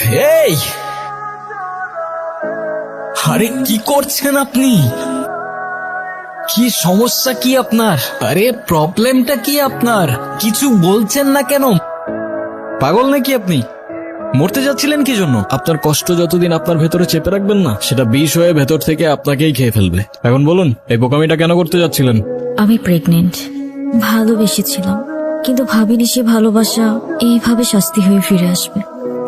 এই, আরে কি করছেন আপনি? কি সমস্যা কি আপনার? আরে প্রবলেমটা কি আপনার? কিছু বলছেন না কেন? পাগল নাকি আপনি? মরতে যাচ্ছিলেন কি জন্য? আপনার কষ্ট যতদিন আপনার ভেতরে চেপে রাখবেন না, সেটা বিষ হয়ে ভেতর থেকে আপনাকেই খেয়ে ফেলবে। এখন বলুন, এই বোকামিটা কেন করতে যাচ্ছিলেন? আমি প্রেগনেন্ট। ভালোবেসেছিলাম, কিন্তু ভাবিনি সে ভালোবাসা এইভাবে শাস্তি হয়ে ফিরে আসবে।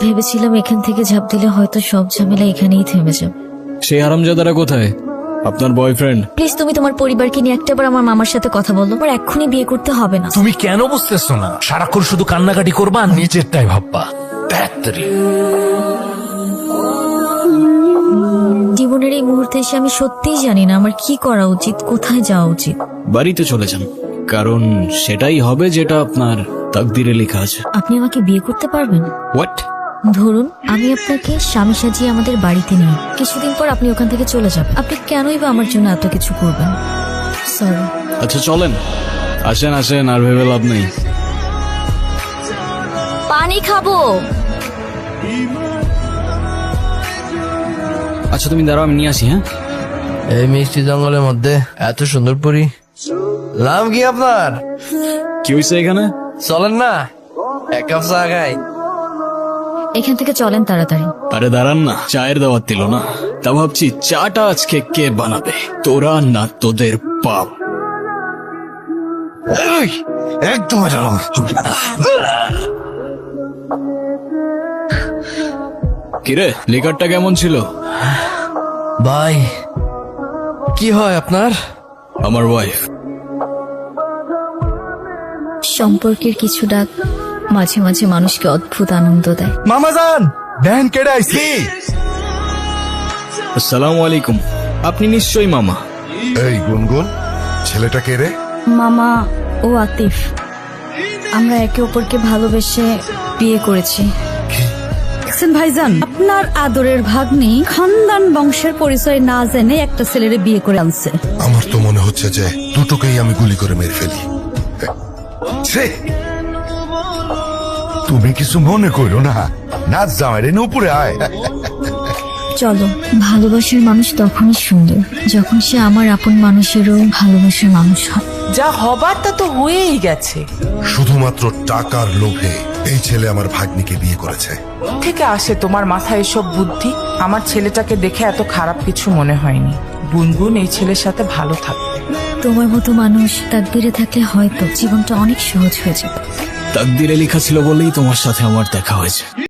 ভেবেছিলাম এখান থেকে ঝাঁপ দিলে হয়তো সব ঝামেলা এখানেই থেমে যাবে। সেই হারামজাদারা কোথায়? আপনার বয়ফ্রেন্ড? প্লিজ তুমি তোমার পরিবারকে নিয়ে একটাবার আমার মামার সাথে কথা বলো। আমার এক্ষুনি বিয়ে করতে হবে না। তুমি কেন বুঝতেছো না? সারাক্ষণ শুধু কান্নাকাটি করবা আর নিজেরটাই ভাববা। ব্যাটারি জীবনের এই মুহূর্তে এসে আমি সত্যিই জানি না আমার কি করা উচিত, কোথায় যাওয়া উচিত। বাড়িতে চলে যান, কারণ সেটাই হবে যেটা আপনার তাকদিরে লেখা আছে। আপনি আমাকে বিয়ে করতে পারবেন? হোয়াট? ধরুন আমি আপনাকে স্বামী সাজিয়ে আমাদের বাড়িতে নিই, কিছুদিন পর আপনি ওখান থেকে চলে যাবেন। আপনি কেনই বা আমার জন্য এত কিছু করবেন? সরি। আচ্ছা চলেন, আসেন আসেন, আর ভেবে লাভ নেই। পানি খাবো। আচ্ছা তুমি দাঁড়াও, আমি নিয়ে আসি। হ্যাঁ, এই মিষ্টি জঙ্গলের মধ্যে এত সুন্দর পরি, নাম কি আপনার? কি হয়েছে এখানে? চলেন না এক কাপ চা খাই। এখান থেকে চলেন তাড়াতাড়ি। আরে দাঁড়ান না, চায়ের দাওয়াত দিল না। তা ভাবছি চাটা আজকে কে বানাবে, তোরা না তোদের বাপ? একদম কিরে, লিকারটা কেমন ছিল? ভাই কি হয় আপনার? আমার ওয়াইফ। সম্পর্কের কিছু ডাক মাঝে মাঝে মানুষকে অদ্ভুত আনন্দ দেয়। মামা যান, দেন কেডা আইছে? আসসালামু আলাইকুম। আপনি নিশ্চয়ই মামা। এই গুনগুন, ছেলেটা কে রে? মামা ও আতিফ। আমরা একে অপরকে ভালোবেসে বিয়ে করেছি। দেখছেন ভাইজান, আপনার আদরের ভাগ্নি খানদান বংশের পরিচয় না জেনে একটা ছেলেরে বিয়ে করে আনছে। আমার তো মনে হচ্ছে যে দুটোকেই আমি গুলি করে মেরে ফেলি। ছে! তুমি কিছু মনে করো না, নাচ জামাই রে, উপরে আয়। চলো, ভালোবাসার মানুষ তখনই সুন্দর যখন সে আমার আপন মানুষেরও ভালোবাসার মানুষ হয়। যা হবার তা তো হয়েই গেছে। শুধুমাত্র টাকার লোভে এই ছেলে আমার ভাগ্নিকে বিয়ে করেছে। থেকে আসে তোমার মাথায় এসব বুদ্ধি? আমার ছেলেটাকে দেখে এত খারাপ কিছু মনে হয়নি। গুনগুন এই ছেলের সাথে ভালো থাকবে। তোমার মতো মানুষ তাকদিরে থাকলে হয়তো জীবনটা অনেক সহজ হয়ে যাবে। তাকদিরে লেখা ছিল বলেই তোমার সাথে আমার দেখা হয়েছে।